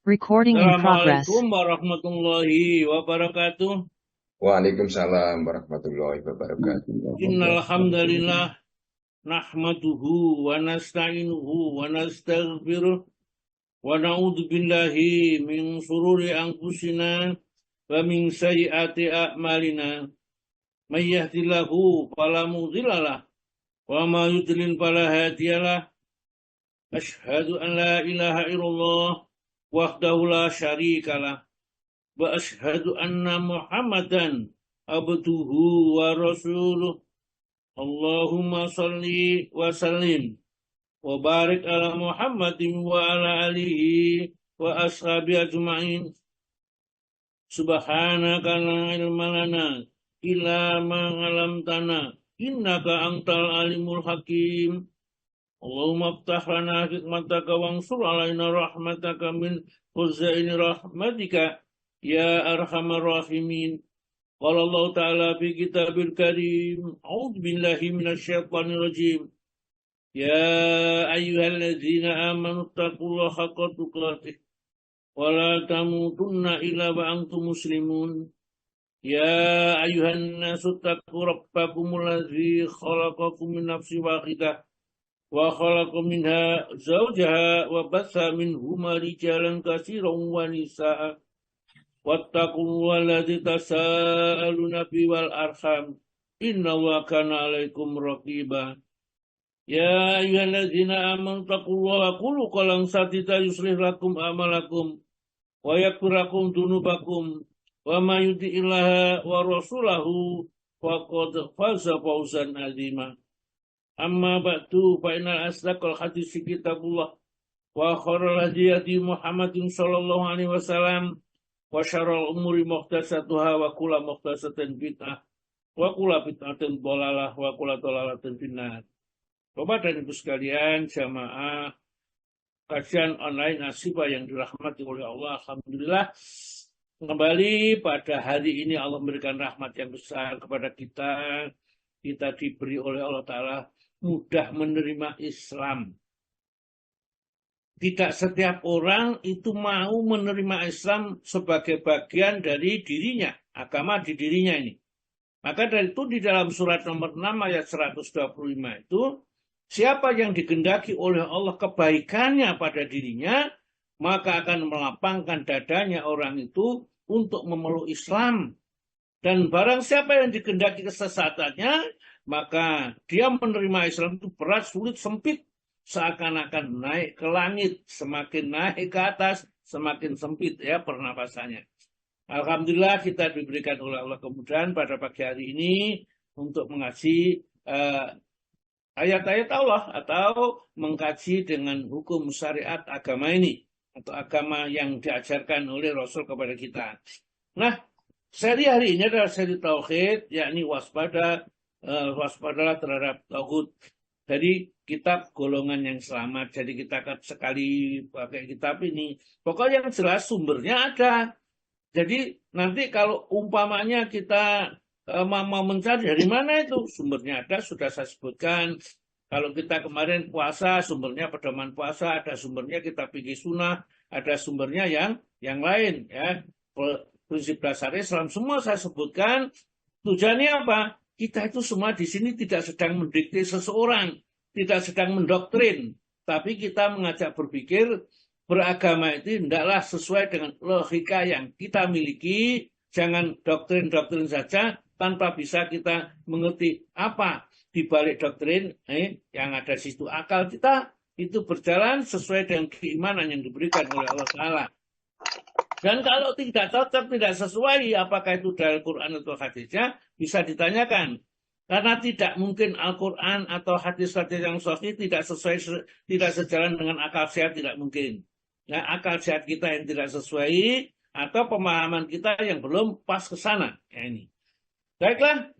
Recording in progress. Assalamualaikum warahmatullahi wabarakatuh. Waalaikumsalam warahmatullahi wabarakatuh. Innal hamdalillah nahmaduhu wa nasta'inuhu wa nastaghfiruh wa na'udzu billahi min shururi anfusina wa min sayyiati a'malina. May yahdihillahu fala mudhillalah wa may yudlil fala hadiyalah. Asyhadu an la ilaha illallah wahdahu la syarikalah wa asyhadu anna Muhammadan abduhu wa rasuluh. Allahumma salli wa sallim wa barik ala Muhammadin wa ala alihi wa ashabi ajma'in. Subhanaka la ilma lana illa ma 'allamtana innaka antal alimul hakim. Allahumma aftah lana hikmataka wansur alaina rahmataka min khuzaini rahmatika ya arhamar rahimin. Qala Allah Ta'ala fi kitabil karim. A'udzu billahi minasyaitonir rajim. Ya ayyuhalladzina amanu taqullaha haqqa tuqatih wa la tamutunna illa wa antum muslimun. Ya ayyuhan nasu taqu rabbakumul ladzi khalaqakum min nafsin wahidah wa khalaqa minha zawjaha wa batha minhuma rijalan katsiran wa nisaa'a. Wattaqullaha alladzi tasaaluna bihi wal arham innallaha kana 'alaikum raqiba. Ya ayyuhalladzina amanu taqullaha qulu qawlan sadida yuslih lakum a'malakum wa yaghfir lakum dzunubakum wa may yuti'illaha wa rasulahu faqad faza fawzan 'azima. Amma ba'du fa innal asdaqal haditsi kitabullah wa khairal hadi Muhammadin sallallahu alaihi wasallam wa syarrul umuri muhdatsatuha wa kullu muhdatsatin bid'ah wa kullu bid'atin dhalalah wa kullu dhalalatin finnar. Bapak dan Ibu sekalian, jamaah kajian online Asyifa yang dirahmati oleh Allah, alhamdulillah kembali pada hari ini Allah memberikan rahmat yang besar kepada kita. Kita diberi oleh Allah Ta'ala mudah menerima Islam. Tidak setiap orang itu mau menerima Islam sebagai bagian dari dirinya, agama di dirinya ini. Maka dari itu di dalam surat nomor 6 ayat 125 itu, siapa yang digendaki oleh Allah kebaikannya pada dirinya, maka akan melapangkan dadanya orang itu untuk memeluk Islam. Dan barang siapa yang digendaki kesesatannya, maka dia menerima Islam itu berat, sulit, sempit. Seakan-akan naik ke langit, semakin naik ke atas, semakin sempit ya pernapasannya. Alhamdulillah kita diberikan oleh Allah kemudahan pada pagi hari ini untuk mengaji ayat-ayat Allah atau mengkaji dengan hukum syariat agama ini atau agama yang diajarkan oleh Rasul kepada kita. Nah, seri hari ini adalah seri tauhid, yakni waspadalah terhadap tauhid. Jadi kitab golongan yang selamat. Jadi kita akan sekali pakai kitab ini. Pokoknya yang jelas sumbernya ada. Jadi nanti kalau umpamanya kita mau mencari dari mana itu, sumbernya ada, sudah saya sebutkan. Kalau kita kemarin puasa, sumbernya pedoman puasa, ada sumbernya kita fikih sunnah, ada sumbernya yang lain ya. Prinsip dasar Islam semua saya sebutkan. Tujuannya apa? Kita itu semua di sini tidak sedang mendikte seseorang, tidak sedang mendoktrin, tapi kita mengajak berpikir beragama itu hendaklah sesuai dengan logika yang kita miliki, jangan doktrin-doktrin saja tanpa bisa kita mengerti apa di balik doktrin yang ada di situ. Akal kita itu berjalan sesuai dengan keimanan yang diberikan oleh Allah Ta'ala. Dan kalau tidak cocok, tidak sesuai, apakah itu dari Quran atau hadisnya, bisa ditanyakan. Karena tidak mungkin Al-Quran atau hadis-hadis yang sahih tidak sesuai, tidak sejalan dengan akal sehat, tidak mungkin. Nah, akal sehat kita yang tidak sesuai, atau pemahaman kita yang belum pas ke sana. Ya, ini. Baiklah,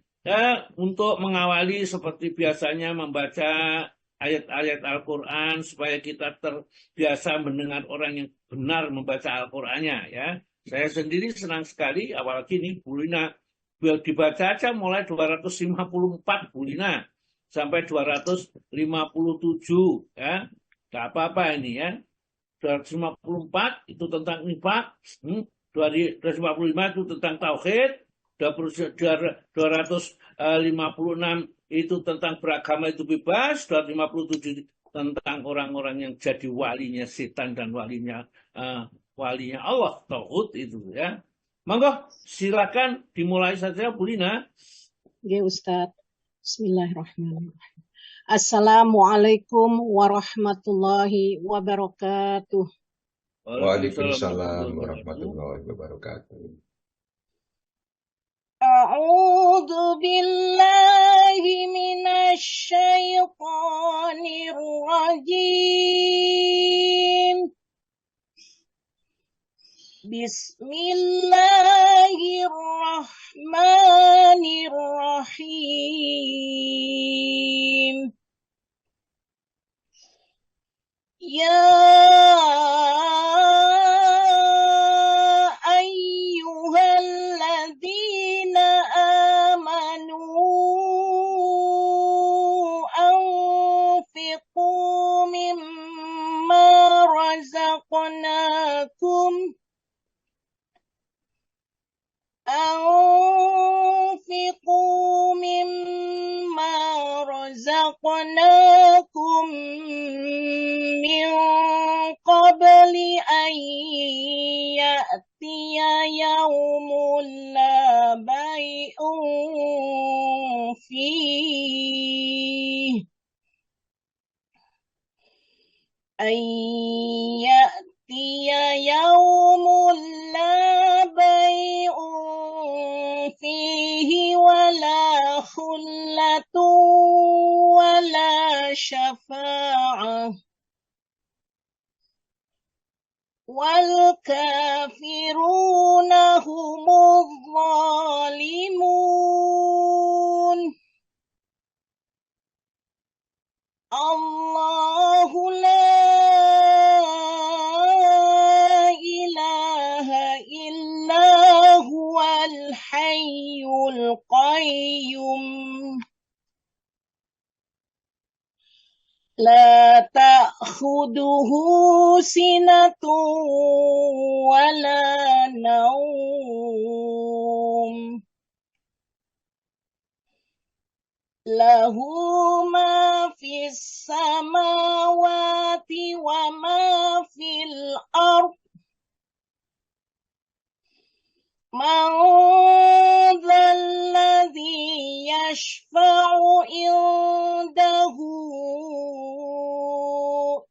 untuk mengawali seperti biasanya membaca ayat-ayat Al-Quran supaya kita terbiasa mendengar orang yang benar membaca Al-Qurannya ya. Saya sendiri senang sekali, apalagi ini Bulina dibaca aja mulai 254 Bulina sampai 257 ya. Gak apa-apa ini ya. 254 itu tentang nifak, 255 itu tentang tauhid, 256 itu tentang beragama itu bebas, 257 tentang orang-orang yang jadi walinya setan dan walinya Allah, tauhid itu ya. Monggo silakan dimulai saja Bu Lina. Ya Ustaz. Bismillahirrahmanirrahim. Assalamualaikum warahmatullahi wabarakatuh. Waalaikumsalam warahmatullahi wabarakatuh. A'udzu billahi minasy syaithanir rajim. Bismillahirrahmanirrahim. Ya ayyuhalladzina amanu anfiqu mimma razaqnakum أنفقوا مما رزقناكم من قبل أن يأتي يوم لا بيع فيه يوم لا بيع فيه ولا خلة ولا شفاعة والكافرون هم الظالمون. الله لا إله إلا هو الحي القيوم لا تأخذه سنة ولا نوم له ما في السماوات وما في الأرض من ذا الذي يشفع عنده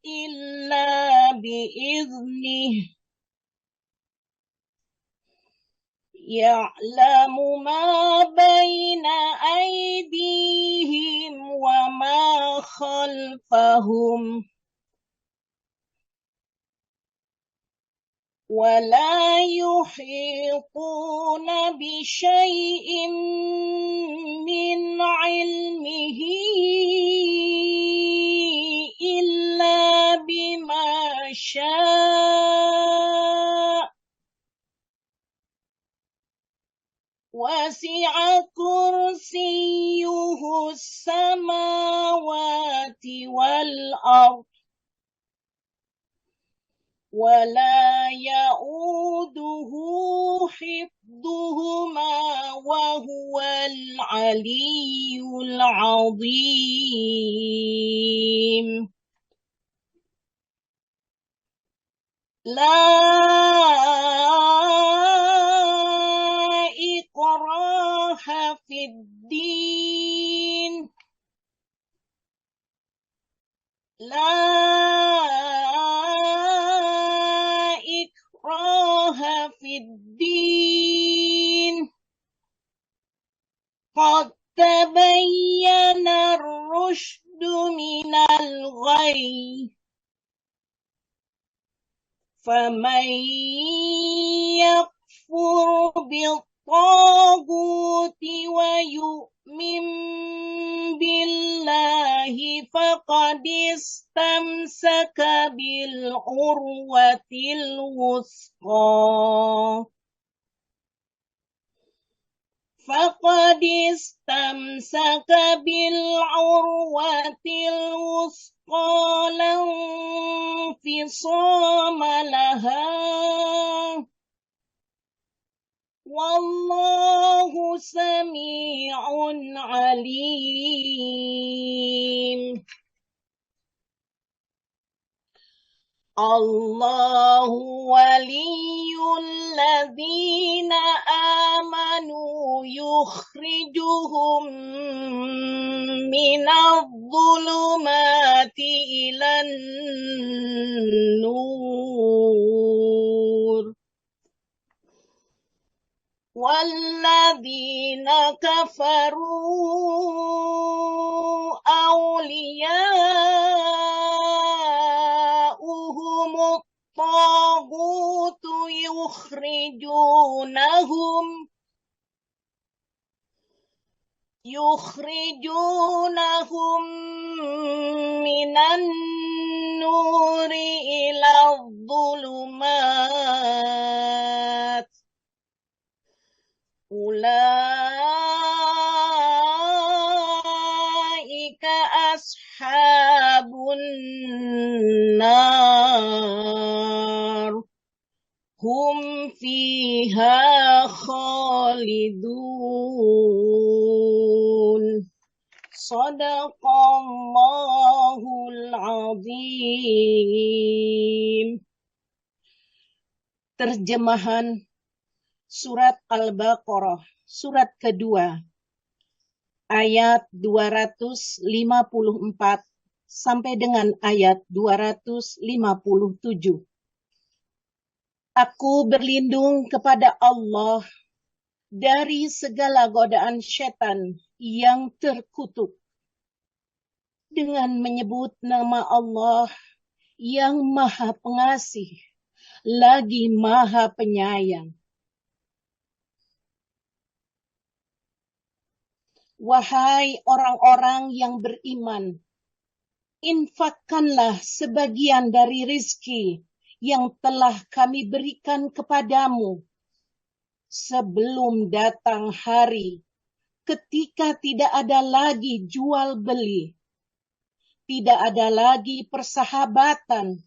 إلا بإذنه يعلم ما بين أيديهم وما خلفهم ولا يحيطون بشيء من علمه إلا بما شاء وسع كرسيه السماوات والأرض ولا يؤوده حفظهما وهو العلي العظيم. لا إكراه في الدين قد تبين الرشد من الغي فمن يكفر بالطاغوت ويؤمن بالله فقد استمسك بالعروة الوثقى فقد استمسك بالعروة الوثقى لا انفصام لها والله سميع عليم. الله ولي الذين آمنوا يخرجهم من الظلمات إلى النور والذين كفروا أولياؤهم الطاغوت يخرجونهم من النور إلى الظلمات أولئك أصحاب النار هم فيها خالدون. Sadaqallahul azim. Terjemahan Surat Al-Baqarah, surat kedua, ayat 254 sampai dengan ayat 257. Aku berlindung kepada Allah dari segala godaan setan yang terkutuk dengan menyebut nama Allah yang Maha Pengasih lagi Maha Penyayang. Wahai orang-orang yang beriman, infakkanlah sebagian dari rizki yang telah kami berikan kepadamu sebelum datang hari ketika tidak ada lagi jual beli, tidak ada lagi persahabatan,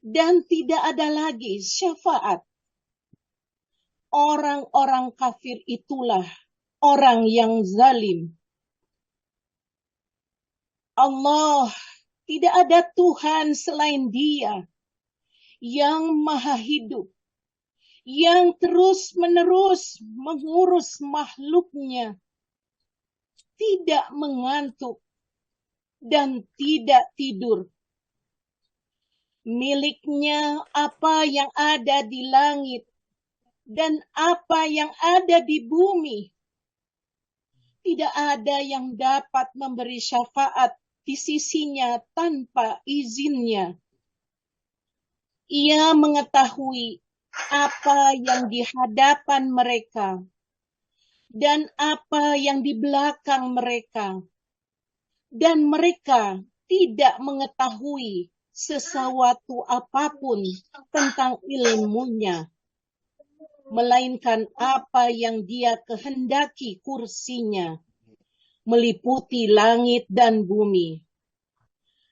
dan tidak ada lagi syafaat. Orang-orang kafir itulah orang yang zalim. Allah, tidak ada Tuhan selain Dia yang maha hidup, yang terus-menerus mengurus makhluknya, tidak mengantuk dan tidak tidur. Miliknya apa yang ada di langit dan apa yang ada di bumi. Tidak ada yang dapat memberi syafaat di sisinya tanpa izinnya. Ia mengetahui apa yang di hadapan mereka dan apa yang di belakang mereka. Dan mereka tidak mengetahui sesuatu apapun tentang ilmunya, melainkan apa yang Dia kehendaki kursinya, meliputi langit dan bumi.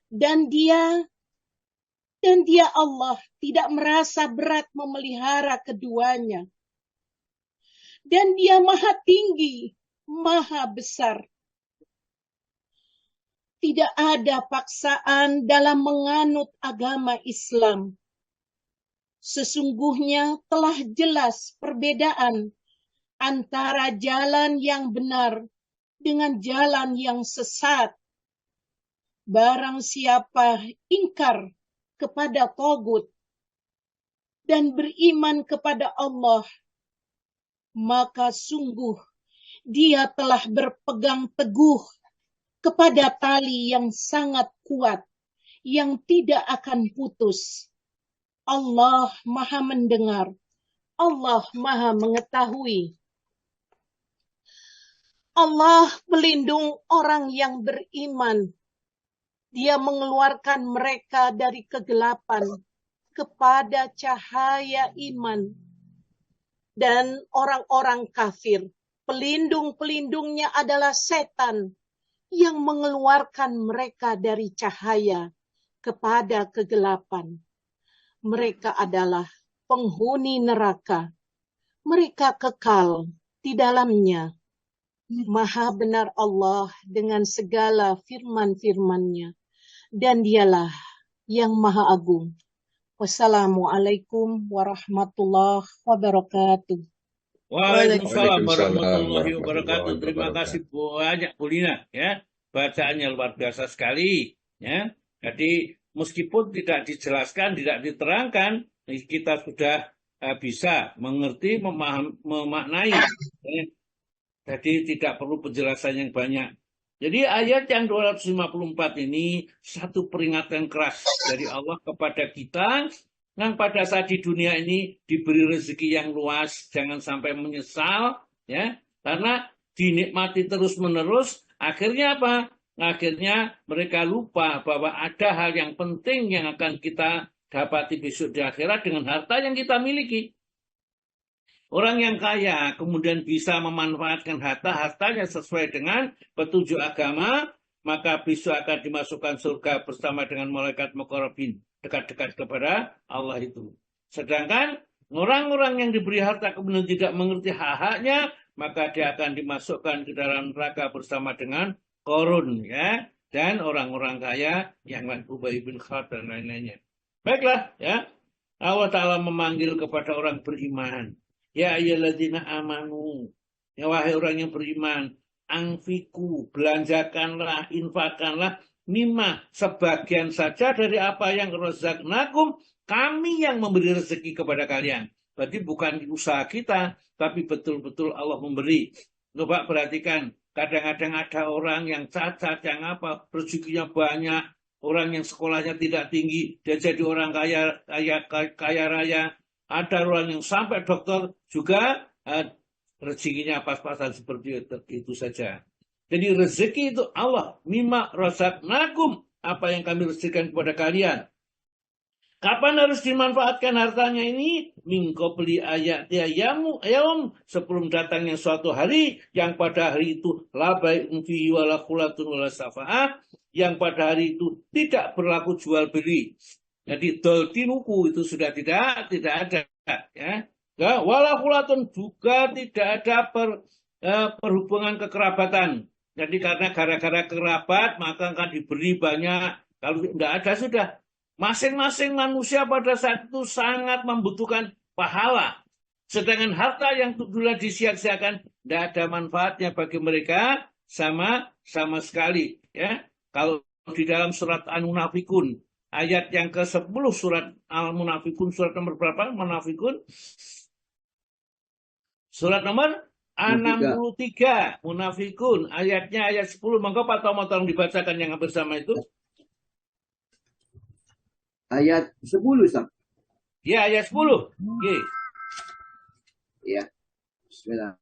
Dan dia Allah tidak merasa berat memelihara keduanya. Dan Dia maha tinggi, maha besar. Tidak ada paksaan dalam menganut agama Islam. Sesungguhnya telah jelas perbedaan antara jalan yang benar dengan jalan yang sesat. Barang siapa ingkar kepada tagut dan beriman kepada Allah, maka sungguh dia telah berpegang teguh kepada tali yang sangat kuat, yang tidak akan putus. Allah maha mendengar, Allah maha mengetahui. Allah pelindung orang yang beriman. Dia mengeluarkan mereka dari kegelapan kepada cahaya iman. Dan orang-orang kafir, pelindung-pelindungnya adalah setan yang mengeluarkan mereka dari cahaya kepada kegelapan. Mereka adalah penghuni neraka. Mereka kekal di dalamnya. Maha benar Allah dengan segala firman-firman-Nya, dan Dialah yang Maha Agung. Wassalamualaikum warahmatullahi wabarakatuh. Waalaikumsalam Waalaikumsalam warahmatullahi wabarakatuh. warahmatullahi Terima kasih banyak Bu Lina, ya. Bacaannya luar biasa sekali, ya. Jadi meskipun tidak dijelaskan, tidak diterangkan, kita sudah bisa mengerti, memaknai. Ya. Jadi tidak perlu penjelasan yang banyak. Jadi ayat yang 254 ini satu peringatan keras dari Allah kepada kita yang pada saat di dunia ini diberi rezeki yang luas, jangan sampai menyesal, ya, karena dinikmati terus-menerus, akhirnya apa? Akhirnya mereka lupa bahwa ada hal yang penting yang akan kita dapati besok di akhirat dengan harta yang kita miliki. Orang yang kaya kemudian bisa memanfaatkan hartanya sesuai dengan petunjuk agama, maka besok akan dimasukkan surga bersama dengan malaikat muqarrabin, dekat-dekat kepada Allah itu. Sedangkan orang-orang yang diberi harta kemudian tidak mengerti hak-haknya, maka dia akan dimasukkan ke dalam neraka bersama dengan Qarun, ya, dan orang-orang kaya yang lain, Ubay bin Khalaf dan lain-lainnya. Baiklah, ya, Allah Ta'ala memanggil kepada orang beriman. Ya ayyuhalladzina amanu, ya wahai orang yang beriman, anfiku, belanjakanlah, infakkanlah, mimma, sebagian saja dari apa yang razaqnakum, kami yang memberi rezeki kepada kalian. Berarti bukan usaha kita, tapi betul-betul Allah memberi. Coba perhatikan, kadang-kadang ada orang yang cacat, yang apa, rezekinya banyak, orang yang sekolahnya tidak tinggi, dia jadi orang kaya raya. Ada orang yang sampai dokter juga rezekinya pas-pasan seperti itu saja. Jadi rezeki itu Allah, mimma razaqnakum, apa yang kami rezekikan kepada kalian. Kapan harus dimanfaatkan hartanya ini? Min qabli ayati yaum, sebelum datangnya suatu hari yang pada hari itu la bai'un fihi wala khulatun wala safa'ah, yang pada hari itu tidak berlaku jual beli. Jadi dol tinuku itu sudah tidak ada, ya. Wala khulatun juga tidak ada perhubungan kekerabatan. Jadi karena gara-gara kerabat maka akan diberi banyak. Kalau tidak ada sudah. Masing-masing manusia pada saat itu sangat membutuhkan pahala. Sedangkan harta yang dulu disia-siakan tidak ada manfaatnya bagi mereka sama sekali. Ya. Kalau di dalam surat An-Munafikun, ayat yang ke-10 surat Al-Munafikun, surat nomor berapa? Munafikun? Surat nomor 63, Munafikun, ayatnya ayat 10. Monggo Pak Tomo tolong dibacakan yang hampir sama itu. Ayat 10, Ustaz. Ya, ayat 10. Oke. Ya. Bismillah.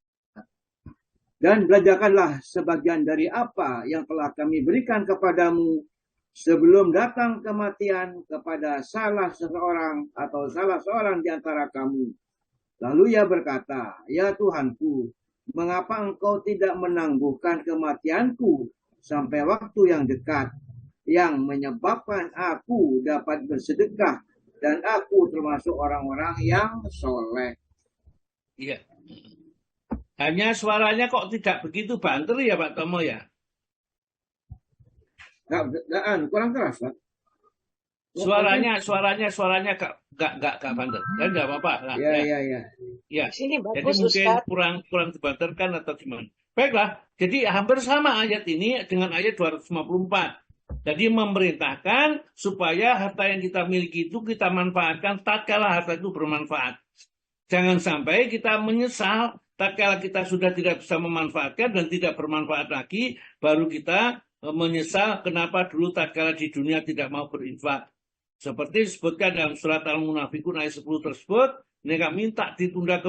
Dan belajarkanlah sebagian dari apa yang telah kami berikan kepadamu sebelum datang kematian kepada salah seseorang atau salah seorang di antara kamu. Lalu ia berkata, ya Tuhanku, mengapa engkau tidak menangguhkan kematianku sampai waktu yang dekat, yang menyebabkan aku dapat bersedekah dan aku termasuk orang-orang yang soleh. Iya. Hanya suaranya kok tidak begitu banter ya Pak Tomo ya? Kurang keras, Pak. Suaranya gak banter. Dan nggak apa-apa. Nah, ya. Sini Jadi bagus, mungkin Ustaz. kurang dibanterkan atau gimana. Baiklah, jadi hampir sama ayat ini dengan ayat 254. Jadi memerintahkan supaya harta yang kita miliki itu kita manfaatkan tatkala harta itu bermanfaat. Jangan sampai kita menyesal tatkala kita sudah tidak bisa memanfaatkan dan tidak bermanfaat lagi, baru kita menyesal kenapa dulu tatkala di dunia tidak mau berinfak. Seperti disebutkan dalam surat Al-Munafikun ayat 10 tersebut, mereka minta ditunda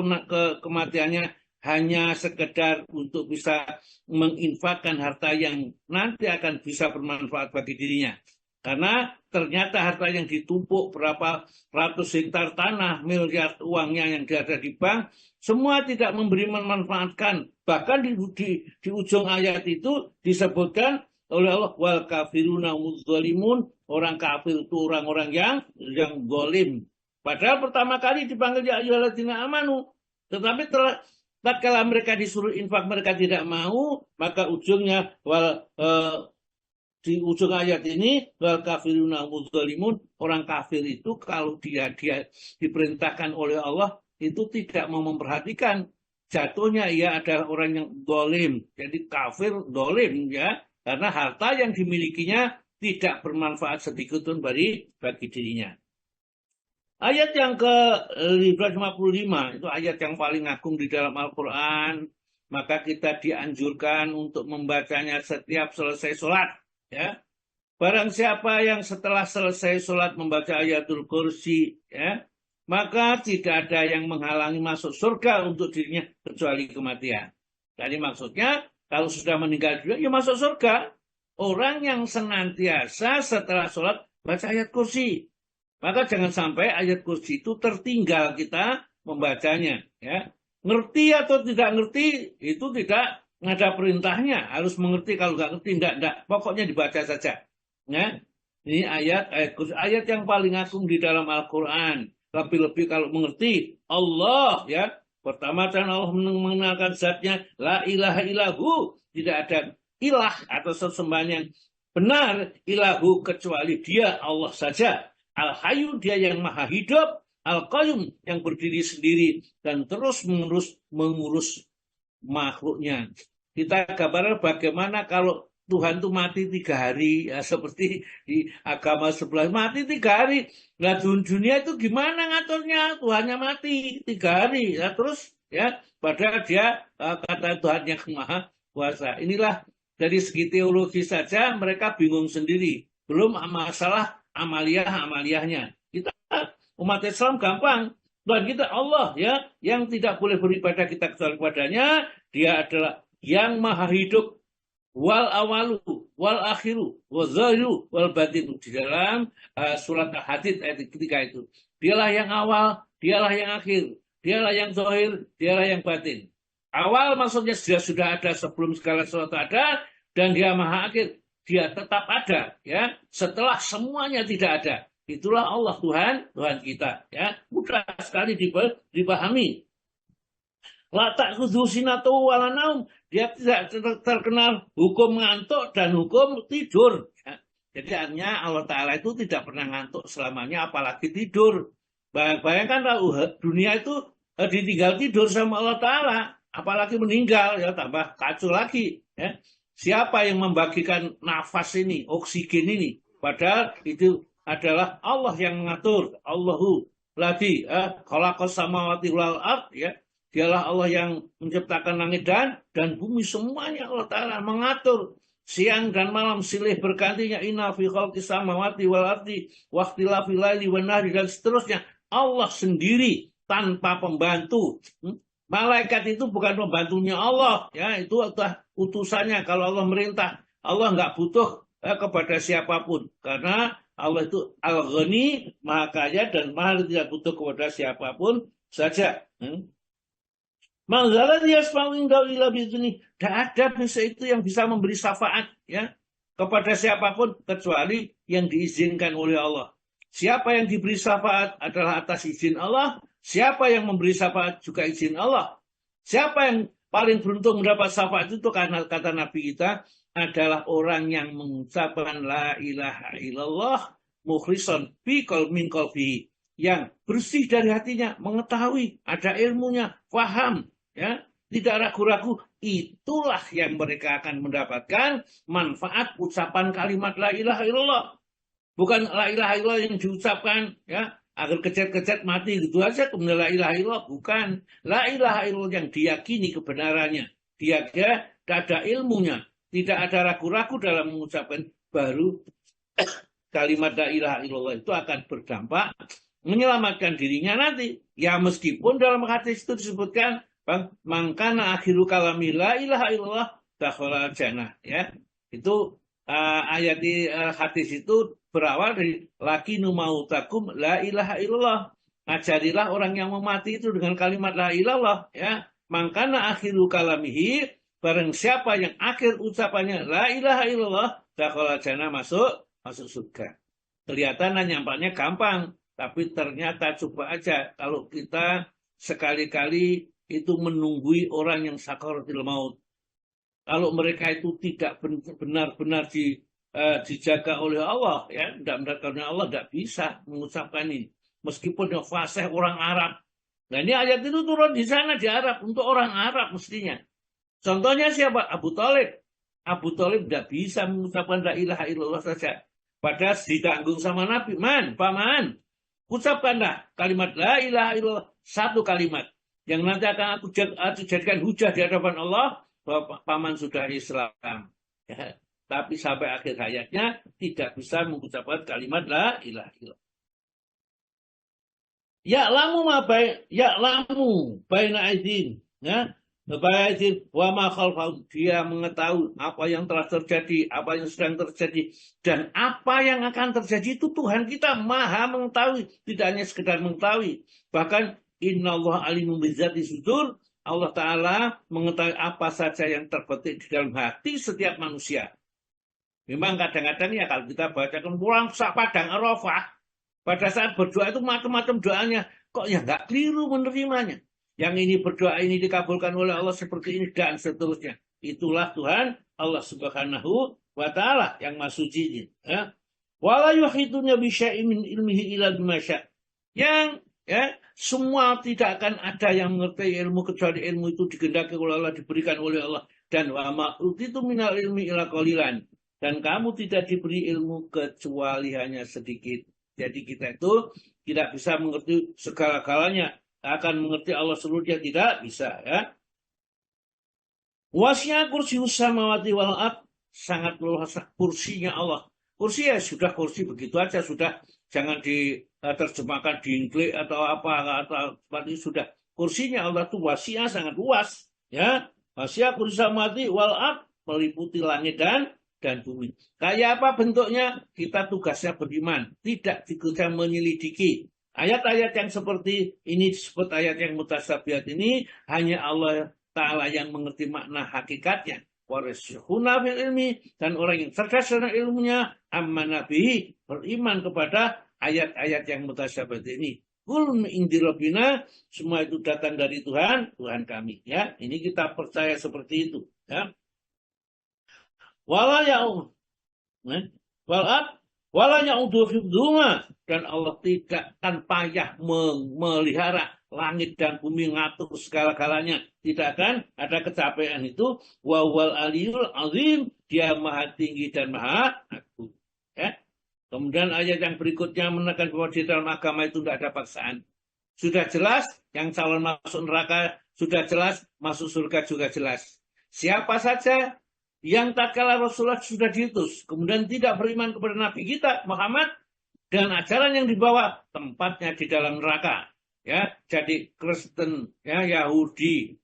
kematiannya hanya sekedar untuk bisa menginfakkan harta yang nanti akan bisa bermanfaat bagi dirinya. Karena ternyata harta yang ditumpuk berapa ratus hektar tanah, miliar uangnya yang ada di bank, semua tidak memberi memanfaatkan. Bahkan di ujung ayat itu disebutkan oleh Allah, wal kafiruna muzzalimun, orang kafir itu orang-orang yang zalim. Padahal pertama kali dipanggil ya ayyuhalladzina amanu, tetapi tatkala mereka disuruh infak mereka tidak mau, maka ujungnya di ujung ayat ini wal kafiruna muzzalimun, orang kafir itu kalau dia diperintahkan oleh Allah itu tidak mau memperhatikan, jatuhnya ia adalah orang yang zalim. Jadi kafir zalim ya, karena harta yang dimilikinya tidak bermanfaat sedikit pun bagi dirinya. Ayat yang ke-555 itu ayat yang paling agung di dalam Al-Quran. Maka kita dianjurkan untuk membacanya setiap selesai sholat. Ya. Barang siapa yang setelah selesai sholat membaca ayatul kursi, ya, maka tidak ada yang menghalangi masuk surga untuk dirinya kecuali kematian. Jadi maksudnya kalau sudah meninggal dunia ya masuk surga. Orang yang senantiasa setelah sholat baca ayat kursi. Maka jangan sampai ayat kursi itu tertinggal kita membacanya. Ya. Ngerti atau tidak ngerti itu tidak ada perintahnya. Harus mengerti, kalau nggak ngerti enggak. Pokoknya dibaca saja. Ya. Ini ayat kursi, ayat yang paling agung di dalam Al-Quran. Lebih-lebih kalau mengerti Allah, ya. Pertama dan Allah mengenalkan zatnya la ilaha illahu. Tidak ada ilah atau sesembahan yang benar ilahu kecuali dia Allah saja. Al-Hayyu dia yang maha hidup, Al-Qayyum yang berdiri sendiri dan terus mengurus makhluknya. Kita gambarkan bagaimana kalau Tuhan itu mati 3 hari, ya, seperti di agama sebelah mati 3 hari. Nah dunia itu gimana ngaturnya? Tuhannya mati 3 hari, ya, terus ya padahal dia kata Tuhan yang maha kuasa. Inilah dari segi teologi saja mereka bingung sendiri. Belum masalah amaliyahnya. Kita umat Islam gampang. Tuhan kita Allah ya, yang tidak boleh beribadah kita kecuali kepadanya. Dia adalah yang maha hidup, wal awalu, wal akhiru, wal zahiru, wal batinu. Di dalam surat Al-Hadid ayat 3 itu. Dialah yang awal, dialah yang akhir, dialah yang zahir, dialah yang batin. Awal maksudnya dia sudah ada sebelum segala sesuatu ada, dan dia maha akhir. Dia tetap ada, ya. Setelah semuanya tidak ada, itulah Allah Tuhan kita, ya. Mudah sekali dipahami. La ta'khudhu sinatu wala naum, dia tidak terkenal hukum ngantuk dan hukum tidur. Ya. Jadi artinya Allah Taala itu tidak pernah ngantuk selamanya, apalagi tidur. Bayangkan dunia itu ditinggal tidur sama Allah Taala, apalagi meninggal, ya tambah kacau lagi, ya. Siapa yang membagikan nafas ini, oksigen ini? Padahal itu adalah Allah yang mengatur. Allahu ladzi khalaqas samawati wal ard, ya. Dialah Allah yang menciptakan langit dan bumi, semuanya Allah Ta'ala mengatur. Siang dan malam silih bergantinya, inna fi khalqis samawati wal ardi wa ikhtilafil laili wan nahari, dan seterusnya. Allah sendiri tanpa pembantu. Malaikat itu bukan pembantunya Allah, ya, itu adalah utusannya. Kalau Allah merintah, Allah nggak butuh kepada siapapun, karena Allah itu Al-Ghani, maha kaya dan maha tidak butuh kepada siapapun saja. Tidak ada bisa itu yang bisa memberi syafaat, ya, kepada siapapun kecuali yang diizinkan oleh Allah. Siapa yang diberi syafaat adalah atas izin Allah. Siapa yang memberi syafaat juga izin Allah. Siapa yang paling beruntung mendapat syafaat itu, karena kata Nabi kita adalah orang yang mengucapkan la ilaha illallah mukhlishon fi min qalbihi, yang bersih dari hatinya, mengetahui, ada ilmunya, paham, ya, tidak ragu-ragu. Itulah yang mereka akan mendapatkan manfaat ucapan kalimat la ilaha illallah. Bukan la ilaha illallah yang diucapkan, ya, agar kecet-kecet mati gitu aja kemudian la ilaha illallah. Bukan. La ilaha illallah yang diyakini kebenarannya. Dia ada ilmunya. Tidak ada ragu-ragu dalam mengucapkan, baru kalimat la ilaha illallah itu akan berdampak menyelamatkan dirinya nanti. Ya meskipun dalam hadis itu disebutkan mangkana akhiru kalami la ilaha illallah dakhala jannah, ya. Itu ayat di hadis itu berawal dari lakinu mautakum la ilaha illallah. Ajarilah orang yang mau mati itu dengan kalimat la ilallah, ya. Mangkana akhiru kalamihi, barang siapa yang akhir ucapannya la ilaha illallah, dakhala jannah, masuk surga. Kelihatan nampaknya gampang, tapi ternyata coba aja kalau kita sekali-kali itu menunggui orang yang sakaratul maut. Kalau mereka itu tidak benar-benar dijaga oleh Allah, ya, tidak mendapatkan Allah, tidak bisa mengucapkan ini. Meskipun dia fasih orang Arab. Nah ini ayat itu turun di sana di Arab untuk orang Arab mestinya. Contohnya siapa? Abu Thalib. Abu Thalib tidak bisa mengucapkan la ilaha illallah saja. Padahal ditanggung sama Nabi. Paman, ucapkanlah kalimat la ilaha illallah, satu kalimat yang nanti akan aku jadikan hujah di hadapan Allah bahwa paman sudah Islam. Ya. Tapi sampai akhir hayatnya tidak bisa mengucapkan kalimat la ilaha illallah. Ya'lamu baina aydin, ya. Wa ma khalfahum, dia mengetahui apa yang telah terjadi, apa yang sedang terjadi, dan apa yang akan terjadi itu Tuhan kita maha mengetahui, tidak hanya sekedar mengetahui. Bahkan innallaha alimun bizati sudur, Allah Ta'ala mengetahui apa saja yang terbetik di dalam hati setiap manusia. Memang kadang-kadang ya kalau kita bacakan pulang padang Arafah, pada saat berdoa itu macam-macam doanya, kok ya nggak keliru menerimanya. Yang ini berdoa ini dikabulkan oleh Allah seperti ini dan seterusnya. Itulah Tuhan Allah Subhanahu wa Ta'ala yang Maha Suci. Ya. Wala yuhituna bi syai'in min ilmihi illa bima syaa'. Yang ya, semua tidak akan ada yang mengerti ilmu kecuali ilmu itu dikehendaki oleh Allah, diberikan oleh Allah. Dan wa ma utitu minal ilmi illa qalilan. Dan kamu tidak diberi ilmu kecuali hanya sedikit. Jadi kita itu tidak bisa mengerti segala-galanya. Akan mengerti Allah seluruhnya tidak bisa, ya. Wasi'a kursiyyus samawati wal ardh, sangat luas kursinya Allah. Kursi ya sudah kursi begitu aja, sudah jangan diterjemahkan diingklik atau apa atau seperti sudah. Kursinya Allah itu wasi'a, sangat luas, ya. Wasi'a kursiyyus samawati wal ardh, meliputi langit dan bumi. Kayak apa bentuknya? Kita tugasnya beriman, tidak bisa menyelidiki. Ayat-ayat yang seperti ini disebut ayat yang mutasyabihat ini hanya Allah Ta'ala yang mengerti makna hakikatnya. Warasikhuna fil ilmi, dan orang yang cerdas dengan ilmunya amma nabihi, beriman kepada ayat-ayat yang mutasyabihat ini. Kul min indi rabbina, semua itu datang dari Tuhan kami, ya. Ini kita percaya seperti itu, ya. Wala ya'ud, wala ya'udu hifdzuhuma, dan Allah tidak akan payah memelihara langit dan bumi, ngatur segala-galanya, tidak akan ada kecapean itu. Wa huwal aliyul azim, dia maha tinggi dan maha agung, ya. Kemudian ayat yang berikutnya menekan bahwa di dalam agama itu tidak ada paksaan. Sudah jelas yang calon masuk neraka, sudah jelas masuk surga juga jelas. Siapa saja yang tak kala Rasulullah sudah diutus, kemudian tidak beriman kepada Nabi kita Muhammad dan ajaran yang dibawa, tempatnya di dalam neraka, ya. Jadi Kristen, ya, Yahudi,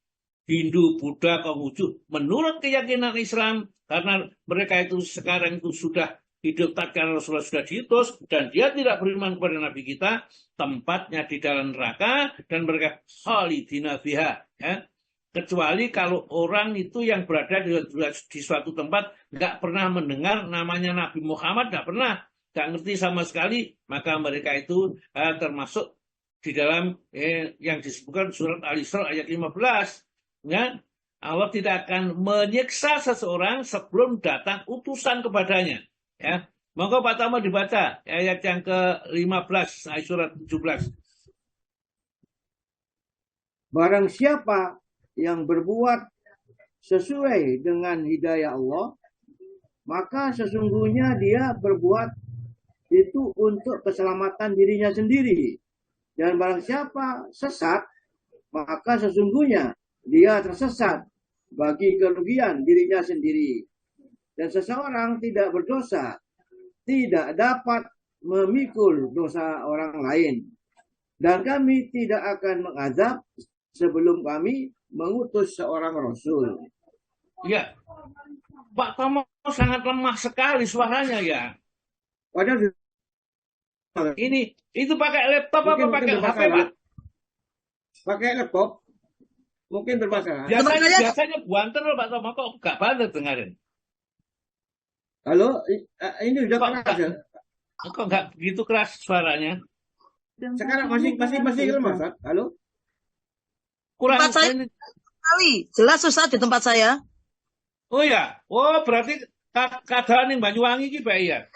Hindu, Buddha, Konghucu, menurut keyakinan Islam, karena mereka itu sekarang itu sudah hidup tak kala Rasulullah sudah diutus dan dia tidak beriman kepada Nabi kita, tempatnya di dalam neraka dan mereka khalidina fiha, ya. Kecuali kalau orang itu yang berada di suatu tempat nggak pernah mendengar namanya Nabi Muhammad, nggak pernah, nggak ngerti sama sekali, maka mereka itu termasuk di dalam yang disebutkan surat Al-Isra ayat 15. Ya, Allah tidak akan menyiksa seseorang sebelum datang utusan kepadanya. Ya, monggo Pak Tama dibaca ayat yang ke-15 ayat surat 17. Barang siapa yang berbuat sesuai dengan hidayah Allah, maka sesungguhnya dia berbuat itu untuk keselamatan dirinya sendiri. Dan barang siapa sesat, maka sesungguhnya dia tersesat bagi kerugian dirinya sendiri. Dan seseorang tidak berdosa tidak dapat memikul dosa orang lain. Dan kami tidak akan mengazab sebelum kami mengutus seorang Rasul. Ya, Pak Tomo sangat lemah sekali suaranya, ya. Padahal Ini itu pakai laptop apa mungkin pakai HP, bermasalah. Pak? Pakai laptop, mungkin bermasalah. Biasanya banter loh Pak Tomo, kok nggak banter dengerin? Halo, ini udah Kok keras ya? Kok nggak begitu keras suaranya? Sekarang masih lemah, Ustaz. Halo? Kurang Tempat saya ini. sekali. Jelas Ustaz di tempat saya. Oh ya, berarti keadaan yang Banyuwangi ini Pak ya?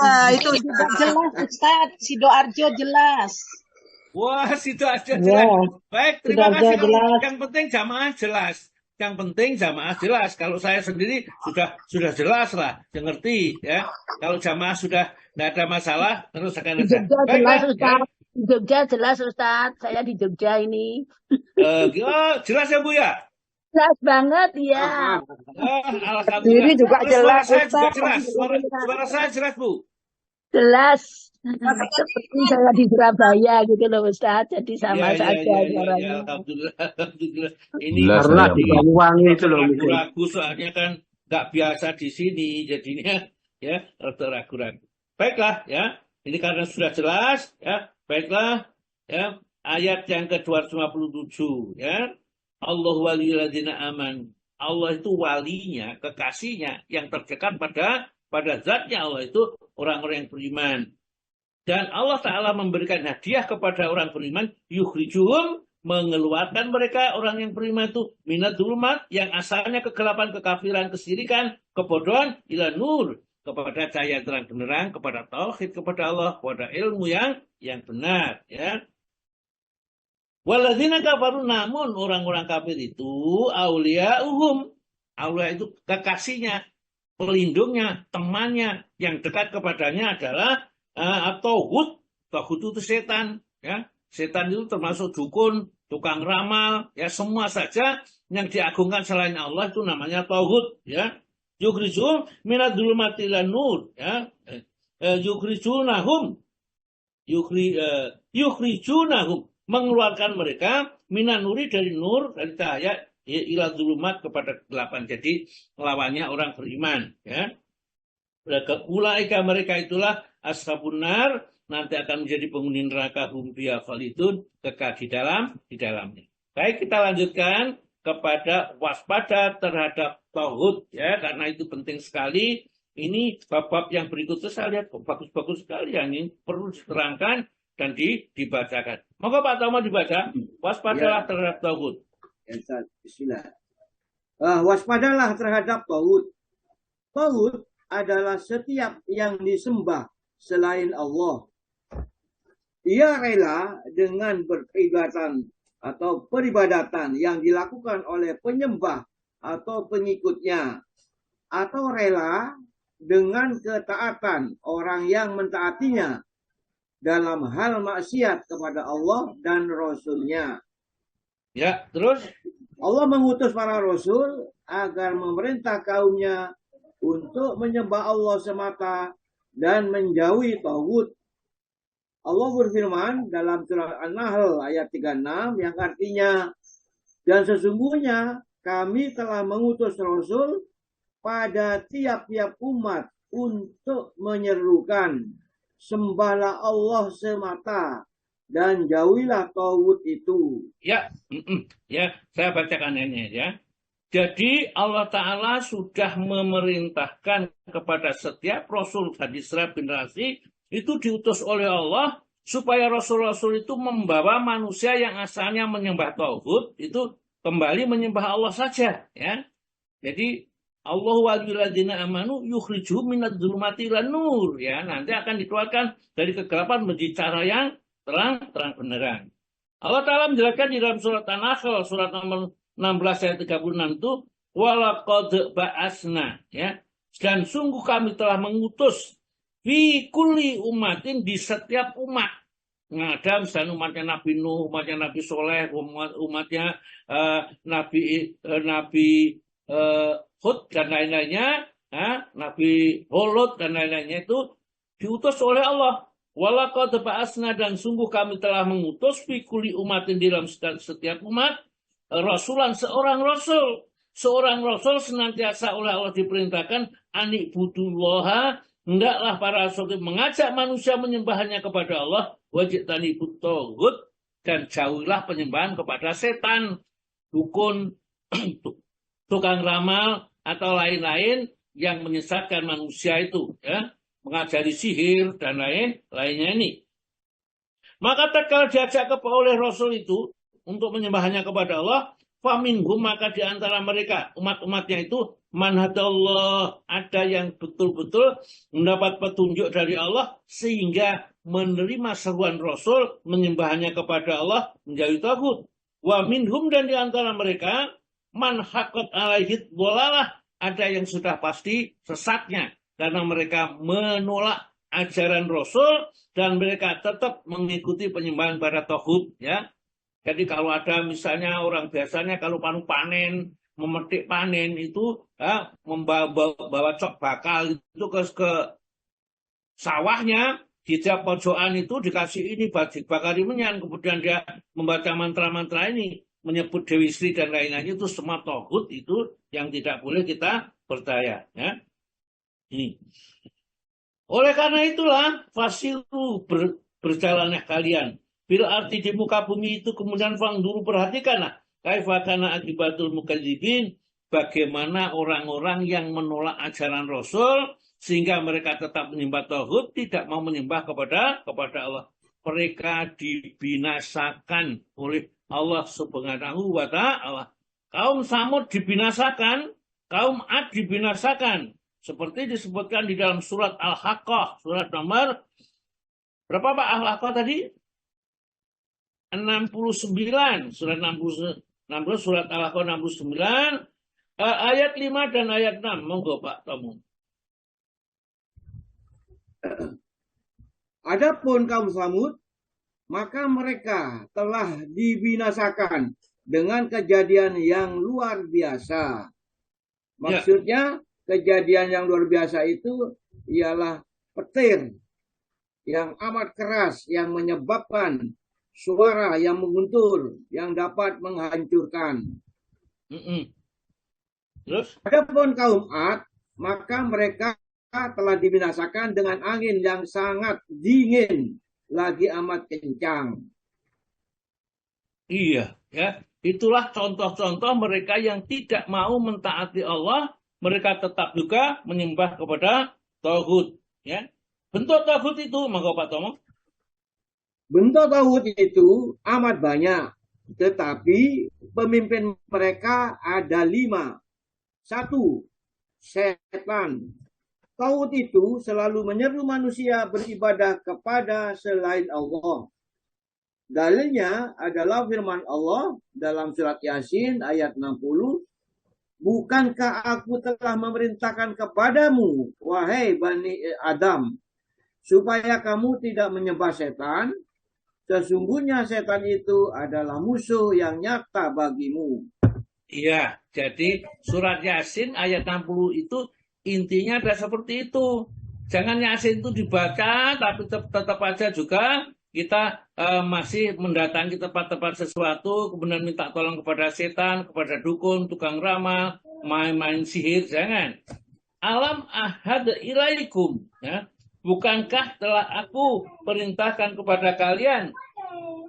Ya, itu Tidak jelas Ustaz, Sidoarjo jelas. Wah, situ aja Ya, jelas. Baik, terima Sidoarjo kasih. jelas. Yang penting jamaah jelas. Yang penting jamaah jelas. Kalau saya sendiri sudah jelas lah, saya ngerti ya. Kalau jamaah sudah tidak ada masalah, terus akan Di ada. Jogja jelas Baiklah, ya. Ustaz. Di Jogja jelas Ustaz. Saya di Jogja ini. Jelas ya Bu ya. Jelas banget ya. Alhamdulillah. Ini juga Terus jelas, suara saya juga Ustaz. jelas. Suara saya jelas Bu. Jelas. Seperti saya di Surabaya gitu loh Ustaz. Jadi sama Ya, saja suaranya. Alhamdulillah, alhamdulillah. Ini Jelas Karena saya, di Bu. Banyuwangi itu loh mungkin. ragu-ragu soalnya kan nggak biasa di sini, jadinya ya rada ragu-ragu. Baiklah ya, ini karena sudah jelas ya. Baiklah ya, ayat yang ke-257 ya. Allah waliyul ladzina aman. Allah itu walinya, kekasihnya yang terdekat pada zatnya Allah itu orang-orang yang beriman. Dan Allah Ta'ala memberikan hadiah kepada orang beriman, yukhrijuhum, mengeluarkan mereka orang yang beriman itu minat dulumat, yang asalnya kegelapan, kekafiran, kesyirikan, kebodohan, ila nur, kepada cahaya terang benderang, kepada tauhid, kepada Allah, kepada ilmu yang benar. Ya. Waladzina kafaru, namun orang-orang kafir itu awliya'uhum, awliya itu kekasihnya, pelindungnya, temannya, yang dekat kepadanya adalah Tauhid itu setan, ya. Setan itu termasuk dukun, tukang ramal, ya semua saja yang diagungkan selain Allah itu namanya tauhid, ya. Yukhrijun minadz dzulumati ilan nur, ya. Yukhrijunahum mengeluarkan mereka minan nuri dari nur, dari cahaya ila dzulumat kepada kegelapan. Jadi lawannya orang beriman, ya. Ulaika mereka itulah ashabun nar, nanti akan menjadi penghuni neraka hum fiha khalidun, kekal di dalamnya. Baik, kita lanjutkan kepada waspada terhadap tauhid ya, karena itu penting sekali. Ini bab-bab yang berikutnya saya lihat bagus-bagus sekali yang ini perlu diterangkan dan dibacakan. Maka Pak Tomo dibaca, waspadalah terhadap tauhid. Bismillah. Waspadalah terhadap tauhid. Tauhid adalah setiap yang disembah selain Allah. Ia rela dengan peribadatan atau peribadatan yang dilakukan oleh penyembah atau pengikutnya, atau rela dengan ketaatan orang yang mentaatinya dalam hal maksiat kepada Allah dan Rasul-Nya. Ya, terus Allah mengutus para Rasul agar memerintah kaumnya untuk menyembah Allah semata dan menjauhi tauhid. Allah berfirman dalam surah An-Nahl ayat 36 yang artinya, dan sesungguhnya kami telah mengutus Rasul pada tiap-tiap umat untuk menyerukan, sembahlah Allah semata dan jauhilah tauhid itu. Ya, saya bacakan ini ya. Jadi Allah Ta'ala sudah memerintahkan kepada setiap Rasul dari setiap generasi itu diutus oleh Allah supaya Rasul-Rasul itu membawa manusia yang asalnya menyembah tauhid itu kembali menyembah Allah saja. Ya. Jadi Allah waliyul ladzina amanu yukhrijuhum minadz dzulumati ilan nur. Ya, nanti akan dikeluarkan dari kegelapan menjadi cara yang terang benderang. Allah Ta'ala menjelaskan di dalam surat An-Nahl, surat nomor 16 ayat 36 itu, walaqad ba'asna, ya. Dan sungguh kami telah mengutus fi kulli umatin, di setiap umat. Nah, ada misalnya umatnya Nabi Nuh, umatnya Nabi Soleh, umatnya Nabi Hud dan lain-lainnya, Nabi Holod dan lain-lainnya itu diutus oleh Allah. Walaqad ba'asna, dan sungguh kami telah mengutus fi kulli umatin, di dalam setiap umat rasulan, seorang rasul senantiasa oleh Allah diperintahkan anikbudullaha, hendaklah para rasul mengajak manusia menyembahnya kepada Allah, wajib tanibut togut, dan jauhilah penyembahan kepada setan, dukun, tukang ramal, atau lain-lain yang menyesatkan manusia itu, ya, mengajari sihir dan lainnya ini. Maka tatkala diajak oleh Rasul itu untuk menyembahnya kepada Allah, faminhum, maka di antara mereka umat-umatnya itu manhadallah, ada yang betul-betul mendapat petunjuk dari Allah sehingga menerima seruan Rasul menyembahnya kepada Allah, menjauhi tagut. Wa minhum, dan di antara mereka man haqqat alaihi dhalalah, ada yang sudah pasti sesatnya karena mereka menolak ajaran Rasul dan mereka tetap mengikuti penyembahan pada tagut, ya. Jadi kalau ada misalnya orang biasanya kalau panen, memetik panen itu, ya, membawa cok bakal itu ke sawahnya, di tiap pojokan itu dikasih ini bajik bakar menyan, kemudian dia membaca mantra-mantra ini, menyebut Dewi Sri dan lain-lainnya, itu semua tagut, itu yang tidak boleh kita percaya, ya. Ini. Oleh karena itulah fasiru berjalanlah kalian bil arti di muka bumi itu, kemudian dulu perhatikanlah kaifa kana akibatul mukadzibin, bagaimana orang-orang yang menolak ajaran Rasul sehingga mereka tetap menyembah tauhid, tidak mau menyembah kepada Allah. Mereka dibinasakan oleh Allah Subhanahu wa taala. Kaum Samud dibinasakan, kaum Ad dibinasakan. Seperti disebutkan di dalam surat Al-Haqqah, surat nomor berapa Pak Al-Haqqah tadi? 69, surat 60, surat Al-Haqqah 69, ayat 5 dan ayat 6. Monggo Pak Tomu. Adapun kaum Samud, maka mereka telah dibinasakan dengan kejadian yang luar biasa. Maksudnya, kejadian yang luar biasa itu ialah petir yang amat keras yang menyebabkan suara yang mengguntur yang dapat menghancurkan. Terus? Adapun kaum Ad, maka mereka telah dibinasakan dengan angin yang sangat dingin lagi amat kencang. Iya, ya. Itulah contoh-contoh mereka yang tidak mau mentaati Allah. Mereka tetap juga menyembah kepada tauhid, ya. Bentuk tauhid itu, monggo Pak Tomo. Bentuk tauhid itu amat banyak, tetapi pemimpin mereka ada 5. 1, setan. Tauhid itu selalu menyeru manusia beribadah kepada selain Allah. Dalilnya adalah firman Allah dalam surat Yasin ayat 60. Bukankah aku telah memerintahkan kepadamu, wahai Bani Adam, supaya kamu tidak menyembah setan? Sesungguhnya setan itu adalah musuh yang nyata bagimu. Iya, jadi surat Yasin ayat 60 itu intinya adalah seperti itu. Jangan Yasin itu dibaca, tapi tetap aja juga kita masih mendatangi tempat-tempat sesuatu, kemudian minta tolong kepada setan, kepada dukun, tukang ramal, main-main sihir, jangan. Alam ahad ilaikum, ya. Bukankah telah aku perintahkan kepada kalian,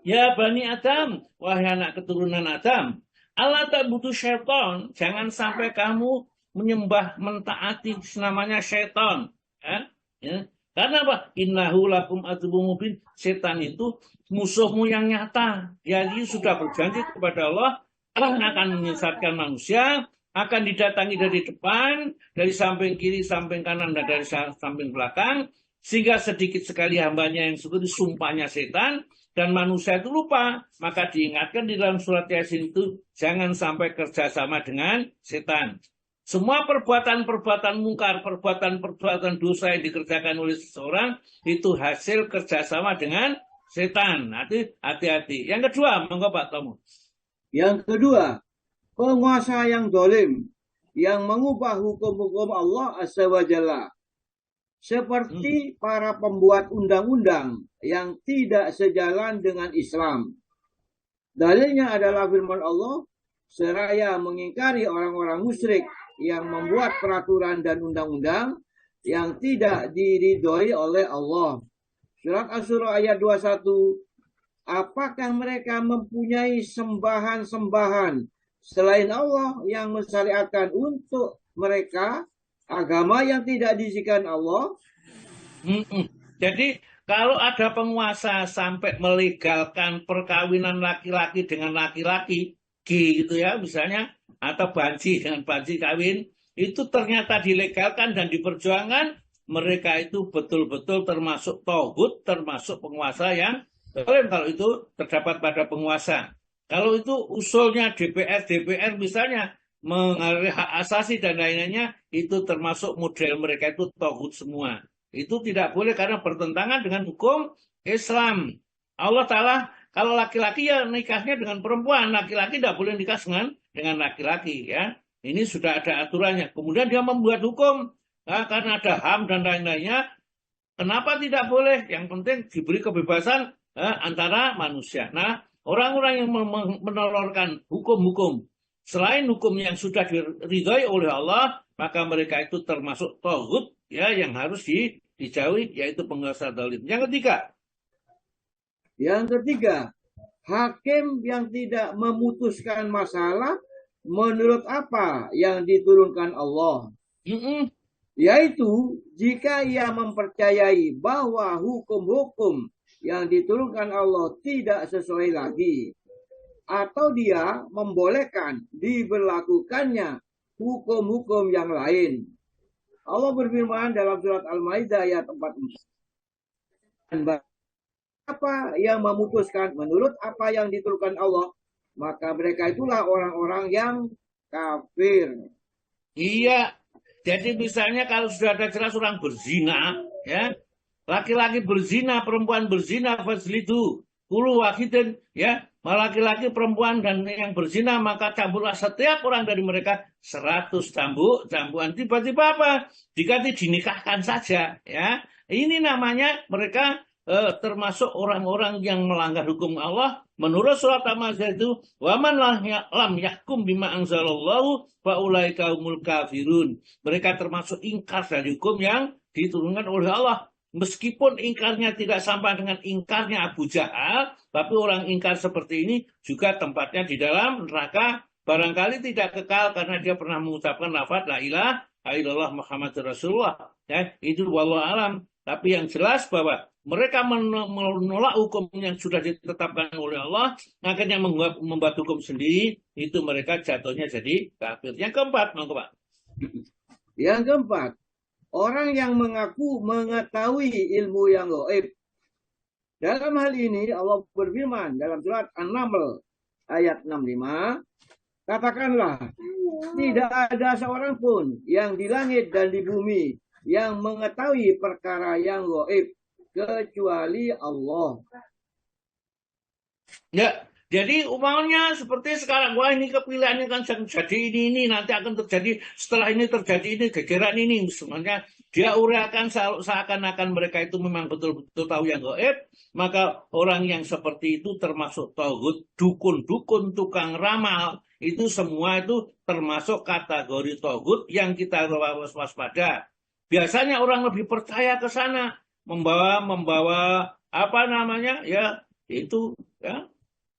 ya Bani Adam, wahai anak keturunan Adam, Allah tak butuh syaitan, jangan sampai kamu menyembah, mentaati namanya syaitan, ya. Karena apa? Innahu lakum aduwwum mubin. Setan itu musuhmu yang nyata. Jadi sudah berjanji kepada Allah akan menyesatkan manusia, akan didatangi dari depan, dari samping kiri, samping kanan, dan dari samping belakang, sehingga sedikit sekali hambanya yang seperti sumpahnya setan, dan manusia itu lupa. Maka diingatkan di dalam surat Yasin itu, jangan sampai kerjasama dengan setan. Semua perbuatan-perbuatan mungkar, perbuatan-perbuatan dosa yang dikerjakan oleh seseorang itu hasil kerjasama dengan setan. Hati-hati. Yang kedua, monggo Pak Tomo. Yang kedua, penguasa yang zalim yang mengubah hukum-hukum Allah Azza wa Jalla. Seperti para pembuat undang-undang yang tidak sejalan dengan Islam. Dalilnya adalah firman Allah, seraya mengingkari orang-orang musyrik yang membuat peraturan dan undang-undang yang tidak diridhoi oleh Allah. Surat Asy-Syura ayat 21. Apakah mereka mempunyai sembahan-sembahan selain Allah yang mensyariatkan untuk mereka agama yang tidak diizinkan Allah? Jadi kalau ada penguasa sampai melegalkan perkawinan laki-laki dengan laki-laki, gitu ya misalnya, atau banci dengan banci kawin, itu ternyata dilegalkan dan diperjuangkan, mereka itu betul-betul termasuk tauhid, termasuk penguasa yang zalim kalau itu terdapat pada penguasa. Kalau itu usulnya DPR misalnya mengalir hak asasi dan lain-lainnya, itu termasuk model mereka itu tauhid semua. Itu tidak boleh karena bertentangan dengan hukum Islam. Allah Ta'ala kalau laki-laki ya nikahnya dengan perempuan, laki-laki tidak boleh nikah dengan laki-laki ya. Ini sudah ada aturannya. Kemudian dia membuat hukum karena ada HAM dan lain-lainnya. Kenapa tidak boleh? Yang penting diberi kebebasan antara manusia. Nah, orang-orang yang menolorkan hukum-hukum selain hukum yang sudah diridhoi oleh Allah, maka mereka itu termasuk tauhid ya yang harus dijauhi, yaitu penguasa zalim. Yang ketiga, hakim yang tidak memutuskan masalah menurut apa yang diturunkan Allah. Yaitu jika ia mempercayai bahwa hukum-hukum yang diturunkan Allah tidak sesuai lagi, atau dia membolehkan diberlakukannya hukum-hukum yang lain. Allah berfirman dalam surat Al-Maidah ayat 44. Apa yang memutuskan menurut apa yang diturunkan Allah, maka mereka itulah orang-orang yang kafir. Iya. Jadi misalnya kalau sudah ada jelas orang berzina, ya, laki-laki berzina, perempuan berzina, faslidu kullu wahidin, ya, laki-laki, perempuan dan yang berzina, maka campurlah setiap orang dari mereka 100 cambukan. Tiba-tiba apa? Diganti dinikahkan saja, ya. Ini namanya mereka termasuk orang-orang yang melanggar hukum Allah. Menurut surat Al-Maidah itu, waman lam yahkum bima anzalallahu fa ulaika humul kafirun. Mereka termasuk ingkar dari hukum yang diturunkan oleh Allah. Meskipun ingkarnya tidak sama dengan ingkarnya Abu Jahal, tapi orang ingkar seperti ini juga tempatnya di dalam neraka. Barangkali tidak kekal karena dia pernah mengucapkan lafaz la ilaha illallah Muhammadur Rasulullah. Ya, itu wallahu alam. Tapi yang jelas bahwa mereka menolak hukum yang sudah ditetapkan oleh Allah, akhirnya membuat hukum sendiri, itu mereka jatuhnya jadi kafir. Yang keempat, Pak. Yang keempat, orang yang mengaku mengetahui ilmu yang gaib. Dalam hal ini Allah berfirman dalam surat An-Naml ayat 65, katakanlah, tidak ada seorang pun yang di langit dan di bumi yang mengetahui perkara yang gaib kecuali Allah. Ya, jadi umpamanya seperti sekarang, wah ini kepilihannya kan jadi ini, nanti akan terjadi, setelah ini terjadi ini, gegeran ini. Sebenarnya dia uraikan seakan-akan mereka itu memang betul-betul tahu yang gaib, maka orang yang seperti itu termasuk tauhid, dukun-dukun, tukang ramal, itu semua itu termasuk kategori tauhid yang kita harus waspada. Biasanya orang lebih percaya ke sana, membawa apa namanya ya itu ya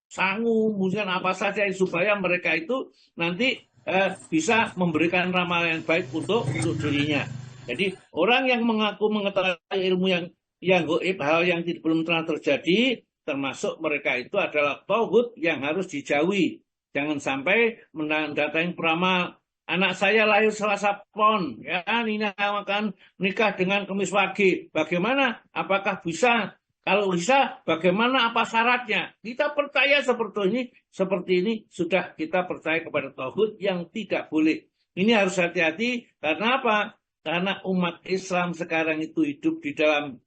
sangu mungkin apa saja supaya mereka itu nanti bisa memberikan ramalan yang baik untuk dirinya. Jadi orang yang mengaku mengetahui ilmu yang gaib, hal yang belum pernah terjadi, termasuk mereka itu adalah tauhid yang harus dijauhi. Jangan sampai mendatangi peramal, anak saya lahir Selasa Pon, ya, Nina akan nikah dengan Kemis Wage. Bagaimana? Apakah bisa? Kalau bisa, bagaimana? Apa syaratnya? Kita percaya seperti ini sudah kita percaya kepada tauhid yang tidak boleh. Ini harus hati-hati. Karena apa? Karena umat Islam sekarang itu hidup di dalam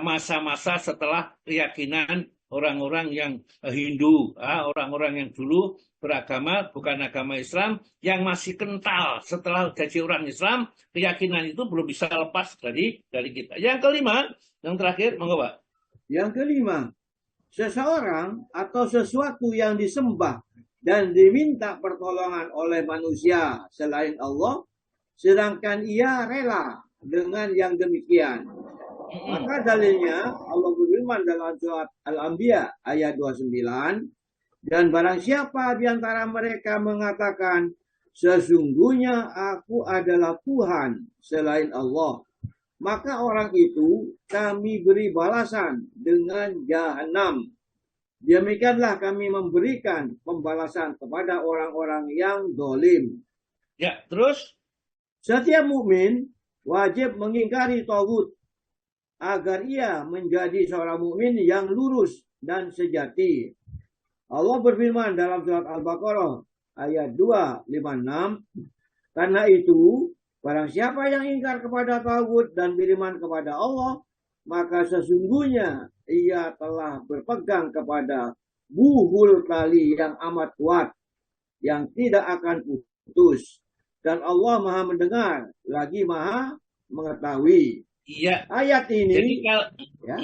masa-masa setelah keyakinan orang-orang yang Hindu, orang-orang yang dulu beragama bukan agama Islam, yang masih kental. Setelah jadi orang Islam, keyakinan itu belum bisa lepas dari kita. Yang kelima, yang terakhir, monggo Pak. Yang kelima, seseorang atau sesuatu yang disembah dan diminta pertolongan oleh manusia selain Allah, sedangkan ia rela dengan yang demikian. Maka dalilnya Allah berfirman dalam surat Al-Anbiya ayat 29, dan barang siapa di antara mereka mengatakan, sesungguhnya aku adalah Tuhan selain Allah, maka orang itu kami beri balasan dengan jahanam. Demikianlah kami memberikan pembalasan kepada orang-orang yang zalim. Ya, terus? Setiap mukmin wajib mengingkari tagut agar ia menjadi seorang mukmin yang lurus dan sejati. Allah berfirman dalam surat Al-Baqarah ayat 256, karena itu barang siapa yang ingkar kepada tagut dan beriman kepada Allah, maka sesungguhnya ia telah berpegang kepada buhul tali yang amat kuat, yang tidak akan putus. Dan Allah Maha mendengar, lagi Maha mengetahui. Iya. Ayat ini, Jadi kalau ya,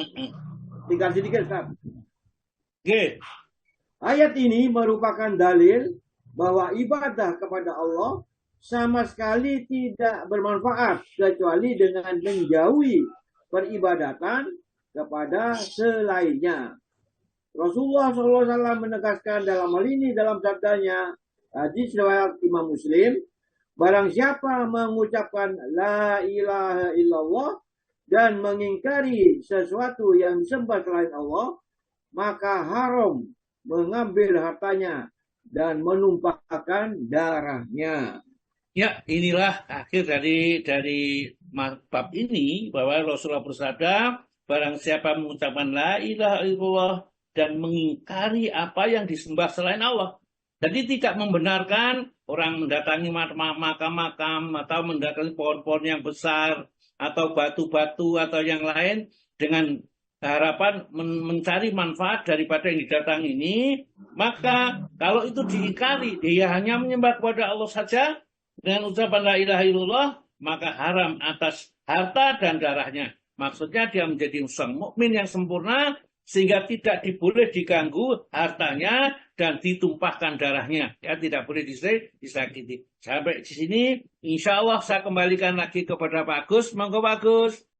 tinggal sedikit, Ustaz. Oke. Ayat ini merupakan dalil bahwa ibadah kepada Allah sama sekali tidak bermanfaat kecuali dengan menjauhi peribadatan kepada selainnya. Rasulullah SAW menegaskan dalam hal ini dalam sabdanya, hadis riwayat Imam Muslim, barang siapa mengucapkan la ilaha illallah dan mengingkari sesuatu yang disembah selain Allah, maka haram mengambil hartanya dan menumpahkan darahnya. Ya, inilah akhir dari bab ini, bahwa Rasulullah bersabda, barang siapa mengucapkan la ilaha illallah dan mengingkari apa yang disembah selain Allah. Jadi tidak membenarkan orang mendatangi makam-makam atau mendatangi pohon-pohon yang besar atau batu-batu atau yang lain dengan harapan mencari manfaat daripada yang didatangi ini. Maka kalau itu diingkari, dia hanya menyembah kepada Allah saja dengan ucapan la ilaha illallah, maka haram atas harta dan darahnya. Maksudnya dia menjadi seorang mukmin yang sempurna, sehingga tidak boleh diganggu hartanya dan ditumpahkan darahnya. Ya, tidak boleh disakiti. Sampai di sini, insya Allah saya kembalikan lagi kepada Pak Agus. Monggo Pak Agus.